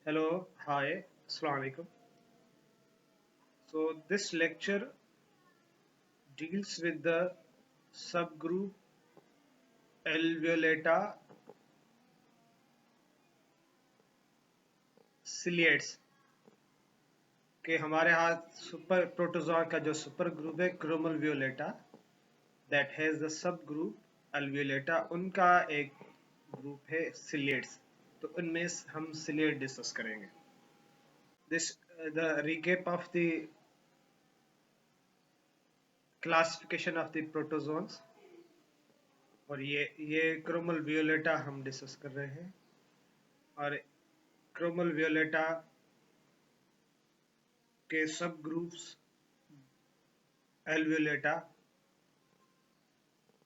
Hello, hi, Assalamu alaikum. So this lecture deals with the subgroup Alveolata ciliates के हमारे हाथ super protozoa का जो सुपर ग्रुप है Chromalveolata that has the subgroup Alveolata उनका एक group है सिलिएट्स। तो उनमें हम सिलिएट डिस्कस करेंगे। This the recap of the classification of the protozoans और ये क्रोमल वियोलेटा हम डिस्कस कर रहे हैं। और क्रोमल वियोलेटा के सब ग्रुप्स एल्वियोलेटा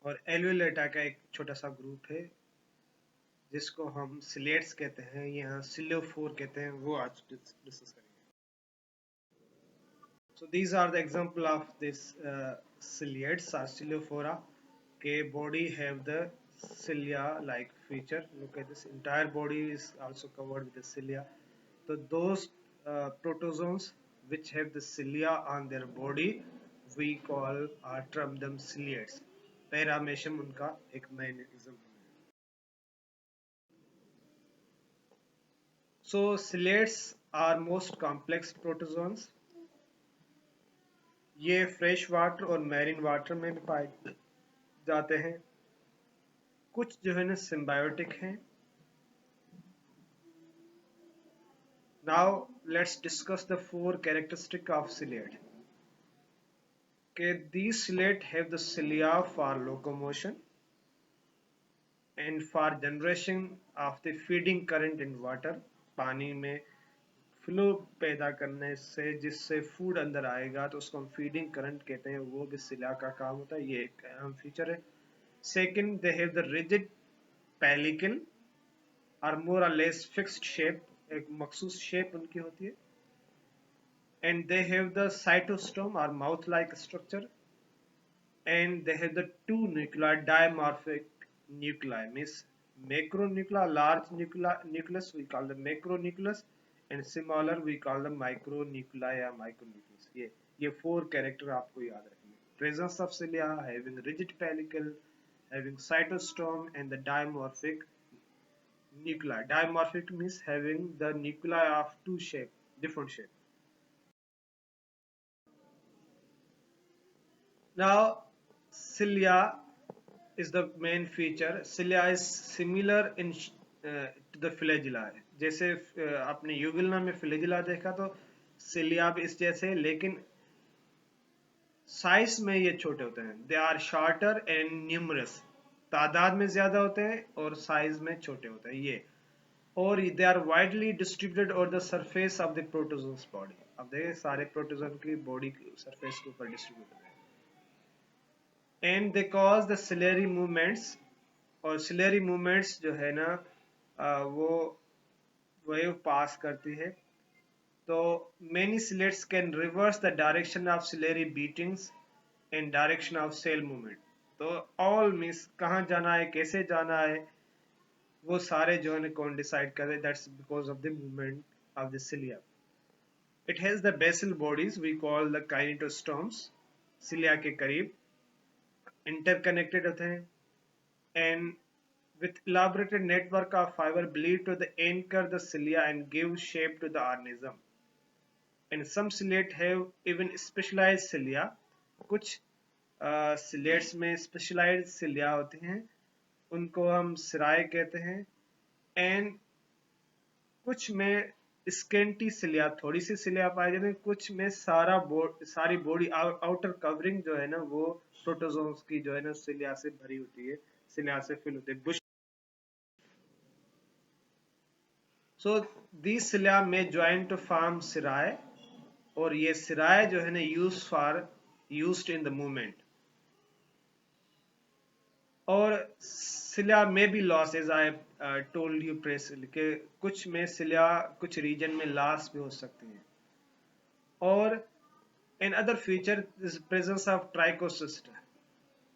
और एल्वियोलेटा का एक छोटा सा ग्रुप है जिसको हम सिलेट्स कहते हैं, यहाँ सिलियोफोर कहते हैं, वो आज डिस्कस करेंगे। So these are the example of this ciliates or ciliophora. के body have the cilia like feature. Look at this, entire body is also covered with the cilia. So those protozoans which have the cilia on their body we call or term them ciliates. Paramecium उनका एक main example है. So ciliates are most complex protozoans. ये fresh water और marine water में भी पाए जाते हैं। कुछ जो है ना सिम्बायोटिक हैं। Now let's discuss the four characteristic of ciliate. These ciliate have the cilia for locomotion and for generation of the feeding current in water. पानी में फ्लो पैदा करने से जिससे फूड अंदर आएगा तो उसको हम फीडिंग करंट कहते हैं, वो भी सिलिया का काम होता है। ये एक अहम फीचर है। Second, they have the rigid pellicle or more or less fixed shape, एक मखसूस शेप उनकी होती है। And they have the cytostome or mouth-like structure. And they have the two nuclei, dimorphic nuclei, means macronuclei, large nucleus we call the macronucleus, and smaller we call the micronuclei or micronucleus. ये four character आपको याद रखने। Presence of cilia, having rigid pellicle, having cytostome, and the dimorphic nuclei. Dimorphic means having the nuclei of two shape, different shape. Now, cilia is the main feature. Cilia is similar in to the flagella. जैसे आपने यूगिलना में flagella देखा तो cilia भी इस जैसे, लेकिन size में ये छोटे होते हैं। They are shorter and numerous, तादाद में ज्यादा होते हैं और साइज में छोटे होते हैं ये। और they are widely distributed over the surface of the protozoans body. अब देखिए सारे प्रोटोजोन की बॉडी सरफेस के ऊपर डिस्ट्रीब्यूटेड है। And they cause the ciliary movements, और सिलेरी मूवमेंट्स जो है ना वो वेव पास करती है। तो many slits can reverse the direction of ciliary beatings in direction of cell movement. तो all means कहाँ जाना है, कैसे जाना है, वो सारे जो है कौन डिसाइड करे, that's because of the movement of the cilia. It has the basal bodies we call the kinetostomes, cilia के करीब interconnected होते हैं, and with elaborated network of fiber bleed to the anchor the cilia and give shape to the organism. And some ciliate have even specialized cilia. कुछ ciliates में specialized cilia होते हैं, उनको हम सिराए कहते हैं। एंड कुछ में स्केंटी सिलिया, थोड़ी सी सिलिया पाई जाती है। कुछ में सारी बॉडी आउटर कवरिंग जो है ना वो प्रोटोजोन्स की जो है ना सिलिया से भरी होती है, सिलिया से फिल होती है। बुश सो दी सिलिया में ज्वाइन टू फॉर्म सिराए, और ये सिराए जो है ना यूज्ड इन द मूवमेंट। और सिलिया में भी loss, as I told you previously के कुछ में सिलिया कुछ रीजन में लॉस भी हो सकती है। और another feature is presence of trichocyst.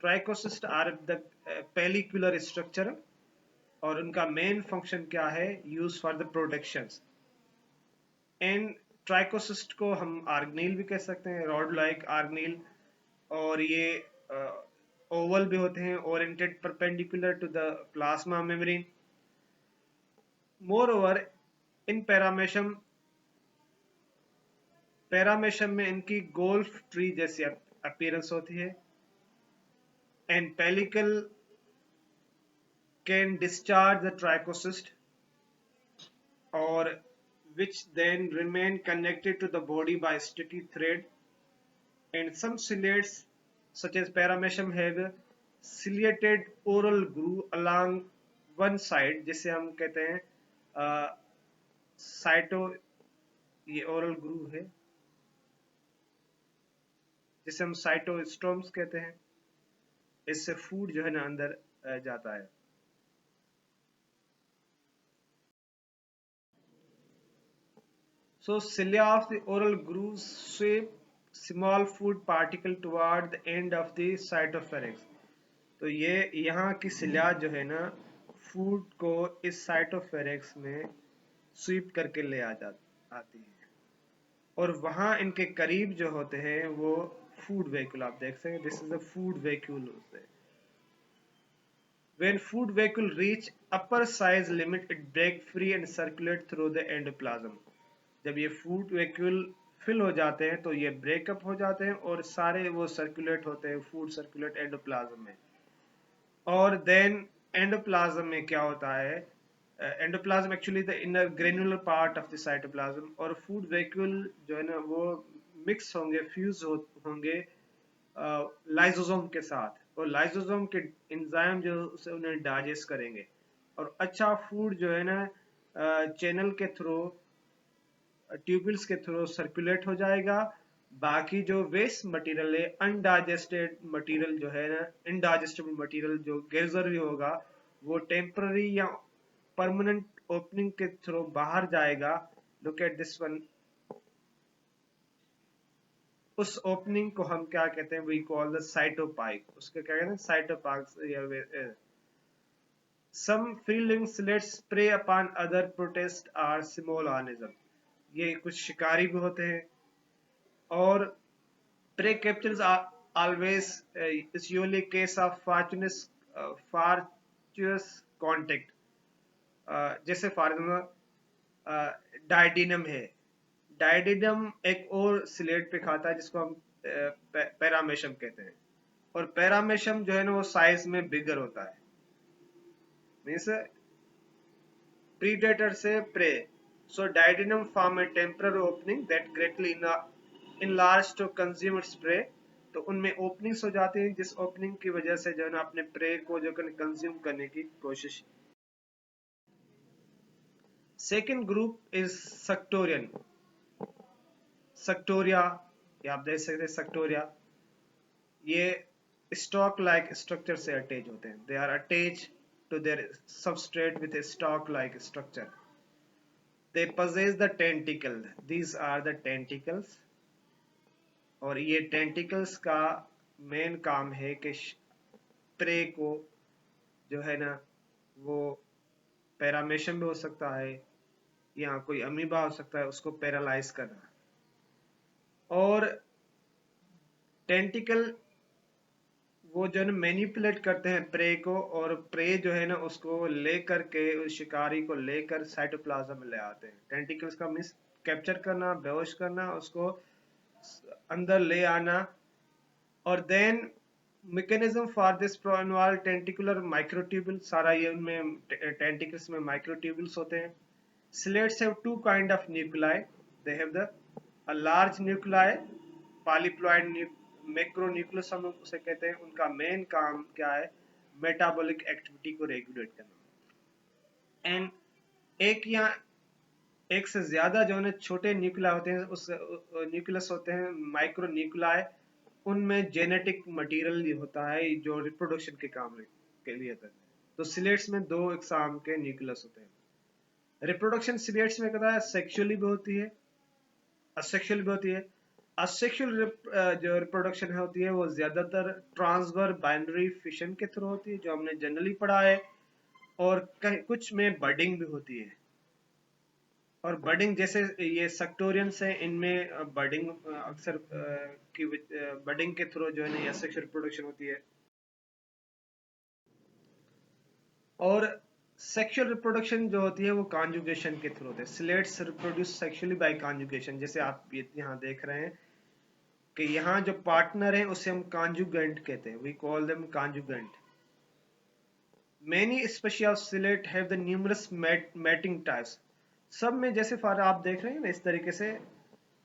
Trichocyst are the pellicular structure, और उनका मेन फंक्शन क्या है, use for the protection. And trichocyst को हम आर्गनील भी कह सकते हैं, रॉड लाइक आर्गनील, और ये ओवल भी होते हैं, oriented perpendicular to the plasma membrane. Moreover in paramecium में इनकी गोल्फ ट्री जैसी अपीयरेंस होती है, and pellicle can discharge the trichocyst or which then remain connected to the body by sticky thread, and some ciliates such as paramecium have ciliated oral groove along one side, जिसे हम कहते हैं cyto, ये oral groove है जिसे हम साइटोस्टोम्स कहते हैं। इससे फूड जो है ना अंदर जाता है। So cilia of the oral grooves sweep small food particle toward the end of the cytopharynx। तो ये यहाँ की cilia जो है ना फूड को इस साइटोफेरेक्स में स्वीप करके ले आती है, और वहाँ इनके करीब जो होते हैं वो फूड वेक्यूल, आप देख सकते हैं, this is the food vacuole. When food vacuole reach upper size limit, it break free and circulate through the endoplasm। जब ये फूड वैक्यूल फिल हो जाते हैं तो ये ब्रेकअप हो जाते हैं और सारे वो सर्कुलेट होते हैं, फूड सर्कुलेट एंडोप्लाज्म में। और देन एंडोप्लाज्म में क्या होता है, endoplasm actually the inner granular part of the cytoplasm, और फूड वैक्यूल जो है ना वो मिक्स होंगे, फ्यूज होंगे लाइसोसोम के साथ, और लाइसोसोम के एंजाइम जो उसे उन्हें डाइजेस्ट करेंगे, और अच्छा फूड जो है ना चैनल के थ्रू, ट्यूबल्स के थ्रू सर्कुलेट हो जाएगा। बाकी जो वेस्ट मटेरियल है, अनडाइजेस्टेड मटेरियल जो है ना, इनडाइजेस्टेबल मटेरियल जो गैजर भी होगा, वो टेम्पररी या परमानेंट ओपनिंग के थ्रू बाहर जाएगा। लुक एट दिस वन, उस ओपनिंग को हम क्या कहते हैं, वी कॉल द साइटोपाइक, उसके क्या कहते हैं, साइटोपाइक। Some free-living slits prey upon other protist or small organism। ये कुछ शिकारी भी होते हैं, और prey captures are always is usually case of fortuitous contact। जैसे फॉर एग्जाम्पल डायडिनम है, डायडिनम एक और स्लेट पे खाता है जिसको हम पैरामेशम कहते हैं, और पैरामेशम जो है ना वो साइज में बिगर होता है, मीन्स predator से prey। So diadem form a temporary opening that greatly enlarged to consume its prey। तो उनमें ओपनिंग्स हो जाती हैं, जिस ओपनिंग की वजह से जो है ना अपने प्रे को जो कंज्यूम करने की कोशिश। Second group is suctorian, suctoria, ये आप देख सकते हैं सक्टोरिया, ये स्टॉक लाइक स्ट्रक्चर से अटैच होते हैं, they are attach to their substrate with a stalk-like structure। They possess the tentacle। These are the tentacles। और ये tentacles का मेन काम है कि प्रे को जो है ना वो पैरामेशम भी हो सकता है या कोई अमीबा हो सकता है, उसको पैरालाइज करना। और टेंटिकल वो जो है ना मैनिपुलेट करते हैं प्रे को, और प्रे जो है ना उसको लेकर के, उस शिकारी को लेकर साइटोप्लाज्म में ले आते हैं। टेंटिकल्स का मींस कैप्चर करना, बेहोश करना, उसको अंदर ले आना। और then mechanism for this involve tentacular microtubule, सारा ये उनमें टेंटिकल्स में माइक्रोट्यूबुल्स होते हैं। Ciliates have two kind of nuclei, they have the a large nuclei, polyploid macronucleus हम उसे कहते हैं। उनका मेन काम क्या है, मेटाबॉलिक एक्टिविटी को रेगुलेट करना। एंड एक से ज्यादा जो है छोटे न्यूक्लिया होते हैं, उस न्यूक्लियस होते हैं माइक्रो न्यूक्लियाई, उनमें जेनेटिक मटेरियल होता है जो रिप्रोडक्शन के काम के लिए होता है। तो सिलेट्स में दो इकसाम के न्यूक्लियस होते हैं। रिप्रोडक्शन सिलेट्स में कहता है सेक्सुअली भी होती है, असेक्सुअल भी होती है। असेक्सुअल जो रिप्रोडक्शन होती है वो ज्यादातर ट्रांसफर बाइनरी फिशन के थ्रू होती है, जो हमने जनरली पढ़ा है, और कुछ में बडिंग भी होती है। और बडिंग जैसे ये सेक्टोरियंस है, इनमें बडिंग अक्सर की बडिंग के थ्रू जो है ना सेक्सुअल रिप्रोडक्शन होती है। और सेक्सुअल रिप्रोडक्शन जो होती है वो कॉन्जुगेशन के थ्रू होते हैं। Ciliates reproduce sexually by conjugation, जैसे आप यहाँ देख रहे हैं कि यहाँ जो पार्टनर है उसे हम कॉन्जुगेंट कहते हैं, we call them conjugant. Many species of slate have the numerous mating types। सब में जैसे फार आप देख रहे हैं ना इस तरीके से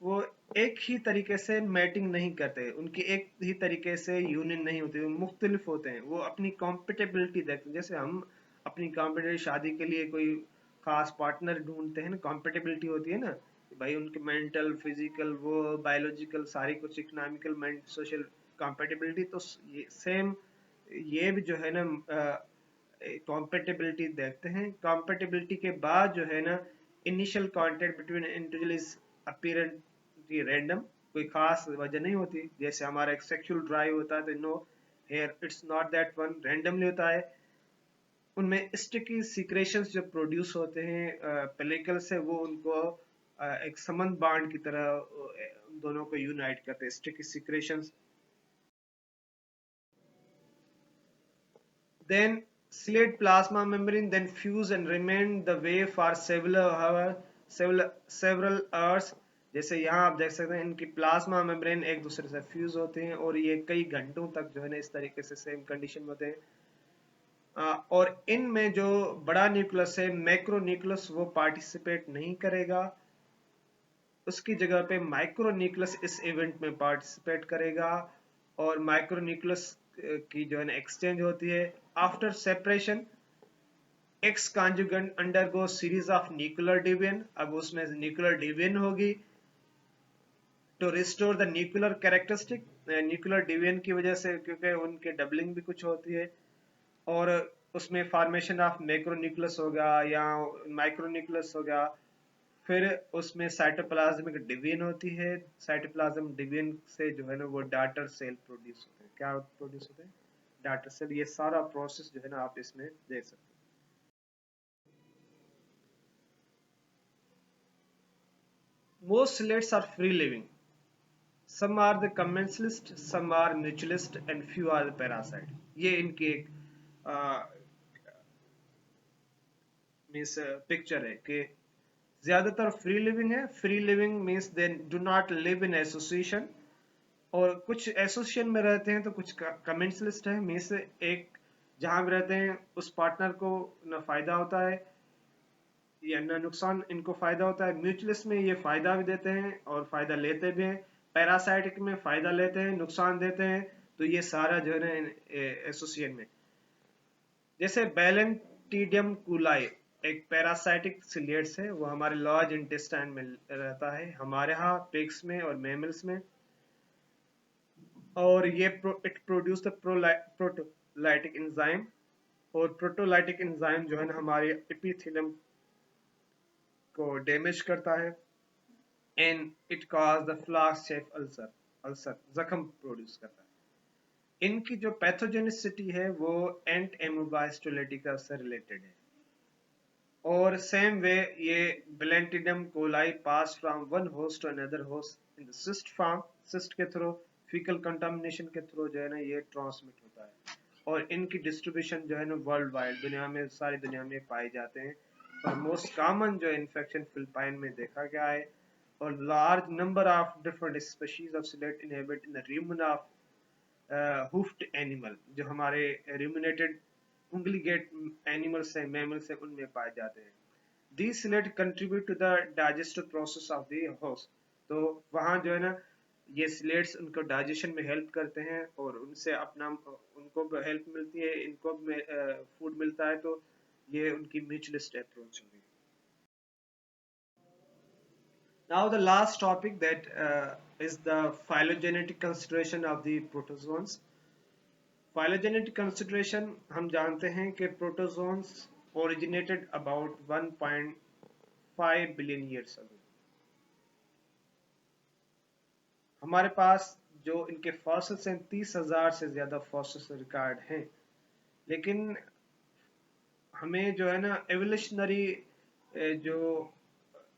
वो एक ही तरीके से मैटिंग नहीं करते, उनकी एक ही तरीके से यूनियन नहीं होती, वो मुख्तलिफ होते हैं। वो अपनी कॉम्पिटेबिलिटी देखते हैं, जैसे हम अपनी कॉम्पिटेबिलिटी शादी के लिए कोई खास पार्टनर ढूंढते हैं ना, कॉम्पिटेबिलिटी होती है ना भाई, उनके मेंटल फिजिकल वो बायोलॉजिकल सारी कुछ इकोनॉमिकल सोशल कॉम्पिटेबिलिटी। तो ये सेम ये भी जो है ना कॉम्पेटिबिलिटी देखते हैं। कॉम्पेटिबिलिटी के बाद जो है ना initial contact between individual is apparently random, कोई खास वजह नहीं होती। जैसे हमारा एक सेक्सुअल ड्राइव होता है तो no here it's not that one, randomly होता है। उनमें स्टिकी सीक्रेशंस जो प्रोड्यूस होते हैं पेलिकल से, वो उनको एक समन बांड की तरह दोनों को यूनाइट करते हैं, sticky secretions. Then slate plasma membrane then fuse and remain the way for several hours। जैसे यहाँ आप देख सकते हैं इनकी प्लाज्मा मेम्ब्रेन एक दूसरे से फ्यूज होते हैं और ये कई घंटों तक जो है ना इस तरीके से सेम कंडीशन में होते हैं। और इनमें जो बड़ा न्यूक्लियस है मैक्रो न्यूक्लियस वो पार्टिसिपेट नहीं करेगा, उसकी जगह पे माइक्रो न्यूक्लियस इस इवेंट में पार्टिसिपेट करेगा। और माइक्रो न्यूक्लियस की जो है ना एक्सचेंज होती है। After separation exconjugant undergo series of nuclear division, अब उसमें न्यूक्लियर डिवीजन होगी to restore the nuclear characteristic. Nuclear division की वजह से, क्योंकि उनके डबलिंग भी कुछ होती है, और उसमें फॉर्मेशन ऑफ मैक्रोन्यूक्लियस होगा या माइक्रोन्यूक्लियस होगा। फिर उसमें साइटोप्लाज्मिक डिवीजन होती है, साइटोप्लाज्म डिवीजन से जो है ना वो डाटर सेल प्रोड्यूस होते हैं। क्या प्रोड्यूस होते हैं? Daughter cell. ये सारा प्रोसेस जो है ना आप इसमें देख सकते हैं। Most slates are free living, some are the commensalist, some are mutualist and few are the parasite। ये इनकी एक मीन्स पिक्चर है कि ज्यादातर फ्री लिविंग है। Free living means they do not live in association, और कुछ एसोसिएशन में रहते हैं तो कुछ कमेंसलिस्ट है। मीन्स एक जहां भी रहते हैं उस पार्टनर को न फायदा होता है या न नुकसान, इनको फायदा होता है। म्यूचुअलिस्ट में ये फायदा भी देते हैं और फायदा लेते भी हैं। पैरासाइटिक में फायदा लेते हैं नुकसान देते हैं। तो ये सारा जो है ना एसोसिएशन में, जैसे बैलेंटीडियम कुलाई एक पैरासाइटिक सिलियट्स है, वो हमारे लार्ज इंटेस्टाइन में रहता है, हमारे यहाँ पिग्स में और मैमल्स में। और ये it produce the proteolytic enzyme, और प्रोटोलाइटिक एंजाइम जो है ना हमारे एपिथेलियम को डैमेज करता है, and it cause the flask shape ulcer, ulcer जख्म प्रोड्यूस करता है। इनकी जो पैथोजेनिसिटी है वो एंट एमोबाइस्टोलेटिका से रिलेटेड है। और सेम वे ये Balantidium coli pass from one host to another host in the cyst form, cyst के थ्रू फीकल कंटामिनेशन के थ्रू जो है ना ये ट्रांसमिट होता है। और इनकी डिस्ट्रीब्यूशन जो है ना वर्ल्ड वाइड दुनिया में, सारी दुनिया में पाए जाते हैं। और मोस्ट कॉमन जो इन्फेक्शन फिलिपाइन में देखा गया है। और large number of different species of ciliate inhabit in the rumen of hoofed animal, जो हमारे रिमुनेटेड उंगलीगेट एनिमल्स हैं, मैमल्स हैं, उनमें पाए जाते हैं। These slate contribute to the digestive process of the host। तो वहाँ जो है ना ये स्लेट्स उनको डाइजेशन में हेल्प करते हैं और उनसे अपना उनको हेल्प मिलती है, इनको फूड मिलता है। तो ये उनकी म्यूचुअलिस्ट अप्रोच होगी। Now the last topic that is the phylogenetic consideration of the protozoans। Phylogenetic consideration हम जानते हैं कि protozoans originated about 1.5 billion years ago। हमारे पास जो इनके फॉसिल्स हैं 30,000 से ज्यादा फॉसिल्स रिकॉर्ड हैं। लेकिन हमें जो है ना एवोल्यूशनरी जो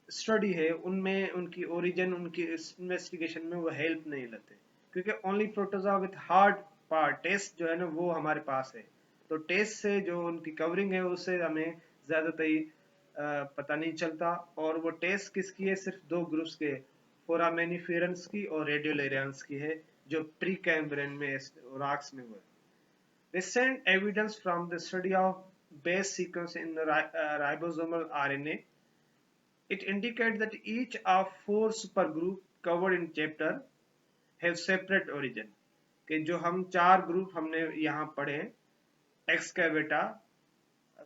स्टडी है उनमें उनकी ओरिजिन, उनकी इन्वेस्टिगेशन में वो हेल्प नहीं लेते, क्योंकि only protozoa with hard part test जो है ना वो हमारे पास है। तो टेस्ट से जो उनकी कवरिंग है उससे हमें ज्यादातर पता नहीं चलता। और वो टेस्ट किसकी है? सिर्फ दो ग्रुप्स के, फोरामेनिफेरंस की और रेडियोलेरियंस की है, जो प्री कैम्ब्रियन में रॉक्स में हुए। Recent evidence from the study of base sequence in the ribosomal RNA, it indicates that each of four supergroup covered in chapter have separate origin। कि जो हम चार ग्रुप हमने यहाँ पढ़े, एक्सकैवेटा,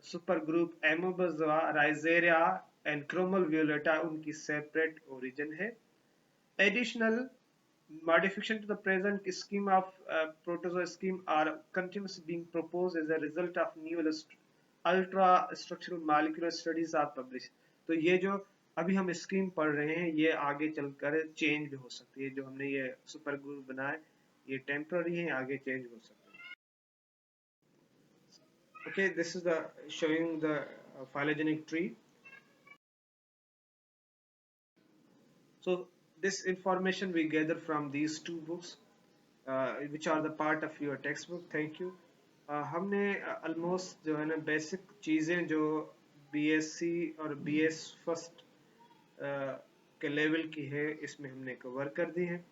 सुपर ग्रुप एमोबोजोआ, राइजेरिया एंड क्रोमल वियोलेटा, उनकी सेपरेट ओरिजिन है। Additional modification to the present scheme of protozoa scheme are continuously being proposed as a result of new ultra structural molecular studies are published। तो ये जो अभी हम स्कीम पढ़ रहे हैं ये आगे चलकर चेंज भी हो सकती है। जो हमने ये सुपर ग्रुप बनाए ये टेम्पररी है, आगे चेंज हो सकते हैं। Okay, this is the showing the phylogenetic tree। So this information we gather from these two books, which are the part of your textbook। Thank you। हमने almost जो है ना बेसिक चीज़ें जो BSc और BS फर्स्ट के level की है इसमें हमने कवर कर दी है।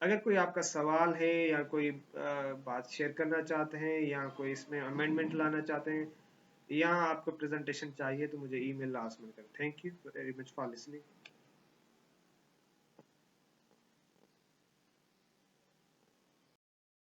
अगर कोई आपका सवाल है या कोई बात शेयर करना चाहते हैं या कोई इसमें अमेंडमेंट लाना चाहते हैं या आपको प्रेजेंटेशन चाहिए तो मुझे ईमेल लास्ट में करें। Thank you very much for listening.